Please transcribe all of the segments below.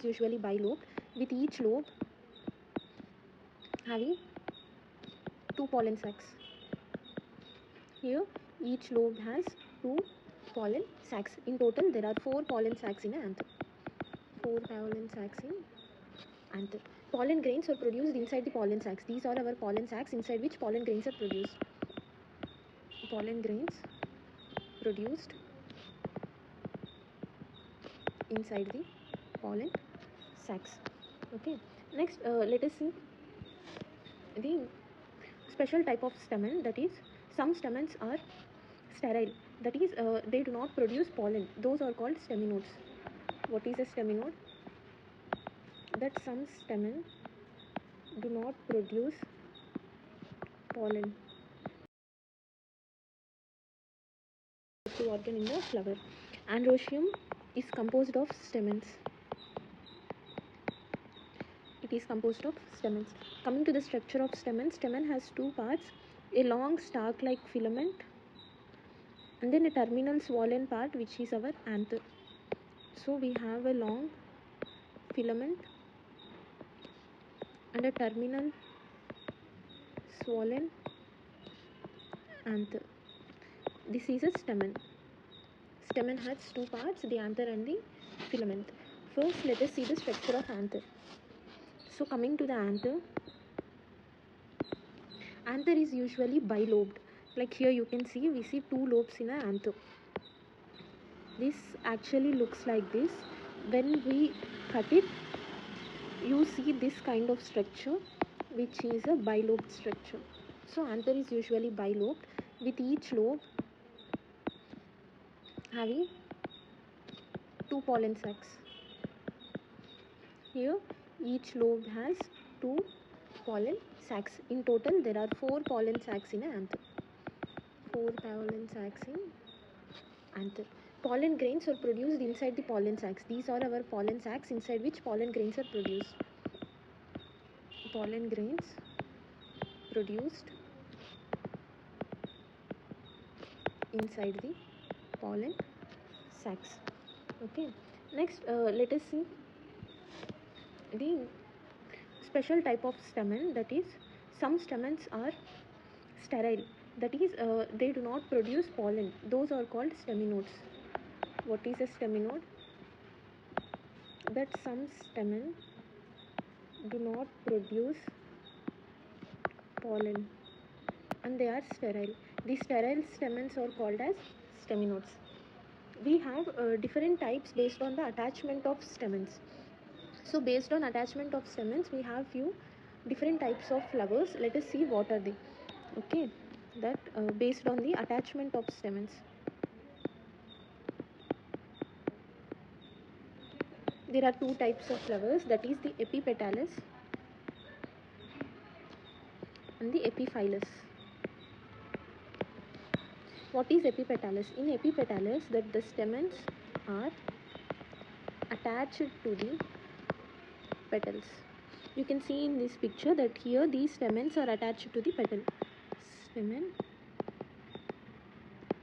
usually bilobed, with each lobe having 2 pollen sacs. Here each lobe has 2 pollen sacs. In total there are 4 pollen sacs in an anther. 4 pollen sacs in anther. Pollen grains are produced inside the pollen sacs. These are our pollen sacs inside which pollen grains are produced. Pollen grains produced inside the pollen sacs. Okay, next let us see the special type of stamen, that is some stamens are sterile, that is they do not produce pollen. Those are called staminodes. What is a staminode? That some stamen do not produce pollen. The organ in the flower. Androecium is composed of stamens. It is composed of stamens. Coming to the structure of stamen, stamen has 2 parts, a long stalk-like filament and then a terminal swollen part which is our anther. So we have a long filament and a terminal swollen anther. This is a stamen. Stamen has 2 parts, the anther and the filament. First let us see the structure of anther. So coming to the anther, anther is usually bilobed. Like here you can see, we see 2 lobes in an anther. This actually looks like this. When we cut it, you see this kind of structure which is a bilobed structure. So anther is usually bilobed, with each lobe having 2 pollen sacs. Here each lobe has 2 pollen sacs. In total there are 4 pollen sacs in an anther. 4 pollen sacs in anther. Pollen grains are produced inside the pollen sacs. These are our pollen sacs inside which pollen grains are produced. Pollen grains produced inside the pollen sacs. Okay, next let us see the special type of stamen, that is some stamens are sterile, that is they do not produce pollen. Those are called staminodes. What is a staminode? That some stamen do not produce pollen and they are sterile. These sterile stamens are called as staminodes. We have different types based on the attachment of stamens. So based on attachment of stamens, we have few different types of flowers. Let us see what are they. Okay, that based on the attachment of stamens. There are 2 types of flowers, that is the Epipetalous and the Epiphyllous. What is Epipetalous? In Epipetalous, that the stamens are attached to the petals. You can see in this picture that here these stamens are attached to the petal. Stamen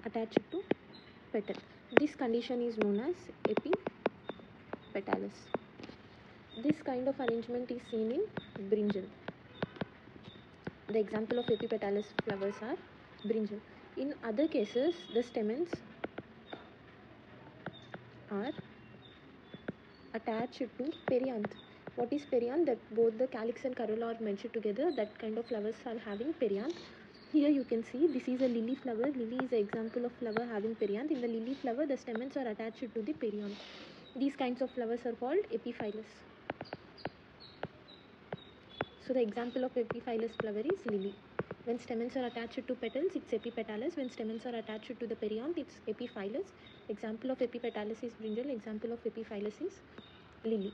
attached to petal. This condition is known as Epipetalous. This kind of arrangement is seen in brinjal. The example of Epipetalous flowers are brinjal. In other cases, the stamens are attached to perianth. What is perianth? That both the calyx and corolla are merged together. That kind of flowers are having perianth. Here you can see this is a lily flower. Lily is an example of flower having perianth. In the lily flower, the stamens are attached to the perianth. These kinds of flowers are called Epiphyllous. So the example of Epiphyllous flower is lily. When stamens are attached to petals, it's Epipetalous. When stamens are attached to the perianth, it's Epiphyllous. Example of Epipetalous is brinjal. Example of Epiphyllous is lily.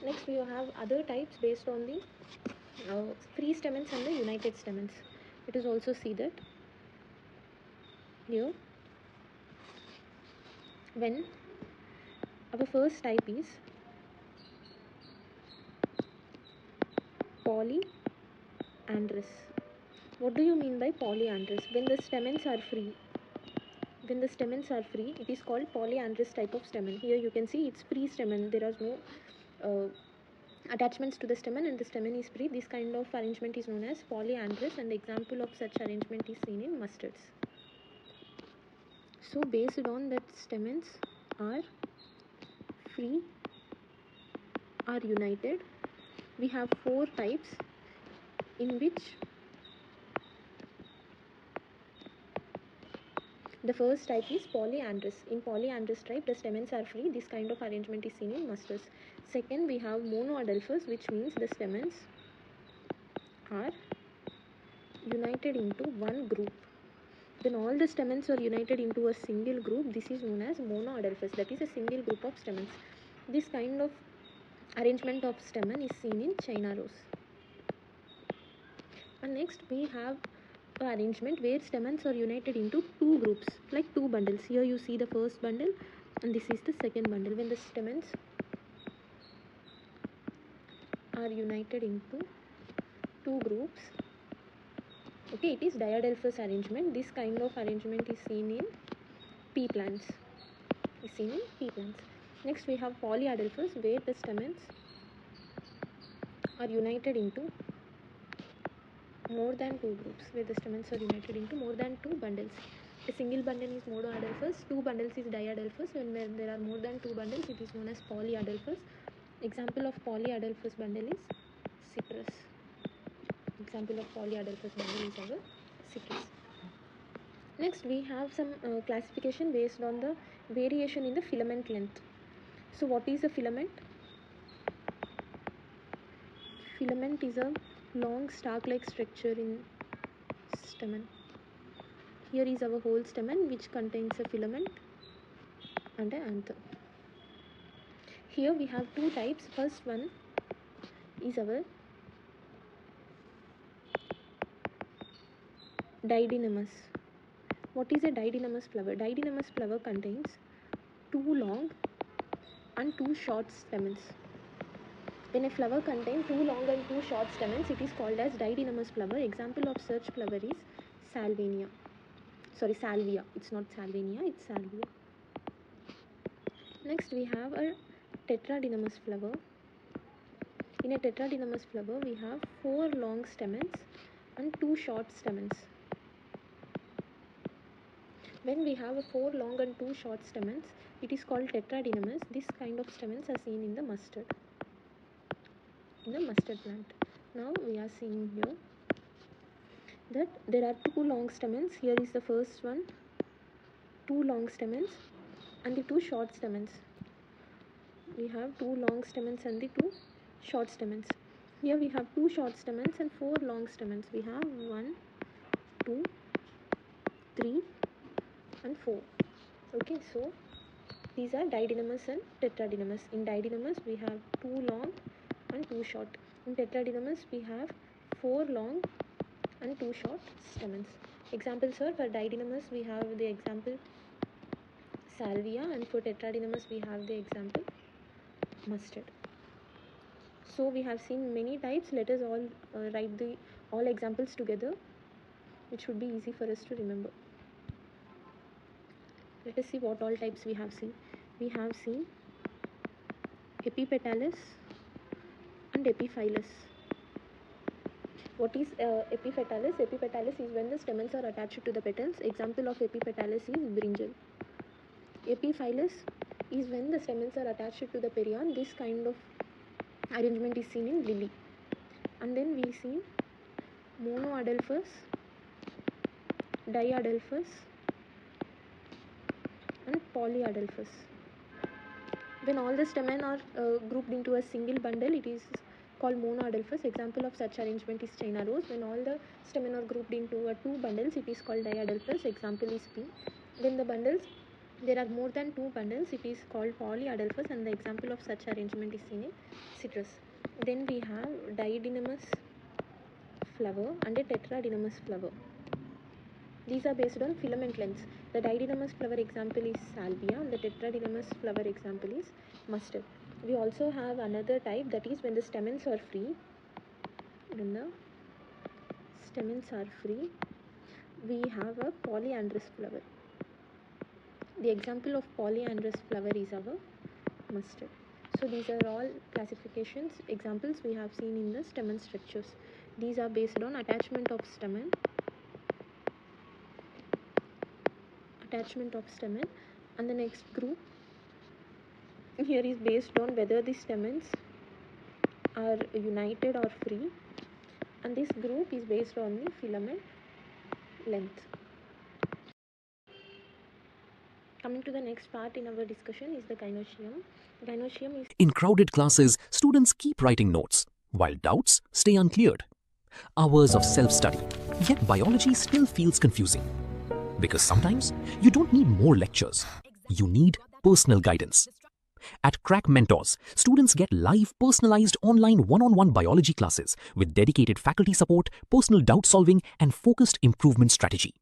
Next we have other types based on the free stamens and the united stamens. Let us also see that here. When our first type is polyandrous. What do you mean by polyandrous? When the stamens are free. when the stamens are free, it is called polyandrous type of stamen. Here you can see it's free stamen. There are no attachments to the stamen and the stamen is free. This kind of arrangement is known as polyandrous, and the example of such arrangement is seen in mustards. So based on that stamens are free or united, we have 4 types in which the first type is polyandrous. In polyandrous type, the stamens are free. This kind of arrangement is seen in mustards. Second, we have monodelphous, which means the stamens are united into one group. When all the stamens are united into a single group, this is known as monodelphous, that is a single group of stamens. This kind of arrangement of stamen is seen in China rose. And next we have an arrangement where stamens are united into 2 groups, like 2 bundles. Here you see the first bundle and this is the second bundle. When the stamens are united into 2 groups, okay, it is diadelphous arrangement. This kind of arrangement is seen in pea plants. Next we have polyadelphous, where the stamens are united into more than 2 groups, where the stamens are united into more than 2 bundles. A single bundle is monodelphous, 2 bundles is diadelphous. When there are more than 2 bundles, it is known as polyadelphous. Example of polyadelphous bundle is citrus. Our citrus. Next we have some classification based on the variation in the filament length. So what is a filament? Filament is a long stalk-like structure in stamen. Here is our whole stamen, which contains a filament and an anther. Here we have 2 types. First one is our diadelphous. What is a diadelphous flower? Diadelphous flower contains 2 long and 2 short stamens. When a flower contains 2 long and 2 short stamens, it is called as diadelphous flower. Example of such flower is salvia. It's not salvania, it's salvia. Next we have a tetradenous flower. In a tetradenous flower, we have 4 long stamens and 2 short stamens. When we have 4 long and 2 short stamens, it is called tetradenous. This kind of stamens are seen in the mustard plant. Now we are seeing here that there are 2 long stamens. Here is the first one, 2 long stamens and the 2 short stamens. We have 2 long stamens and the 2 short stamens. Here we have 2 short stamens and 4 long stamens. We have 1, 2, 3 and 4. Okay, so these are diadelphous and tetradenous. In diadelphous we have 2 long and 2 short. In tetradenous we have 4 long and 2 short stamens. Examples are, for diadelphous we have the example salvia, and for tetradenous we have the example mustard. So we have seen many types. Let us all write the all examples together. It should be easy for us to remember. Let us see what all types we have seen. We have seen Epipetalous and Epiphyllous. What is Epipetalous? Epipetalous is when the stamens are attached to the petals. Example of Epipetalous is brinjal. Epiphyllous is when the stamens are attached to the perion. This kind of arrangement is seen in lily. And then we see Monadelphous, diadelphous and polyadelphous. When all the stamen are grouped into a single bundle, it is called monadelphous. Example of such arrangement is China rose. When all the stamen are grouped into 2 bundles, it is called diadelphous. Example is pea. When the bundles, there are more than 2 bundles, it is called polyadelphous, and the example of such arrangement is seen in citrus. Then we have diadenous flower and a tetradenous flower. These are based on filament lengths. The diadenous flower example is salvia and the tetradenous flower example is mustard. We also have another type, that is when the stamens are free. When the stamens are free, we have a polyandrous flower. The example of polyandrous flower is our mustard. So these are all classifications, examples we have seen in the stamen structures. These are based on attachment of stamen, and the next group here is based on whether the stamens are united or free, and this group is based on the filament length. Coming to the next part in our discussion is the gynoecium. Gynoecium is... In crowded classes, students keep writing notes, while doubts stay uncleared. Hours of self-study, yet biology still feels confusing. Because sometimes you don't need more lectures, you need personal guidance. At Crack Mentors, students get live, personalized online one-on-one biology classes with dedicated faculty support, personal doubt solving, and focused improvement strategy.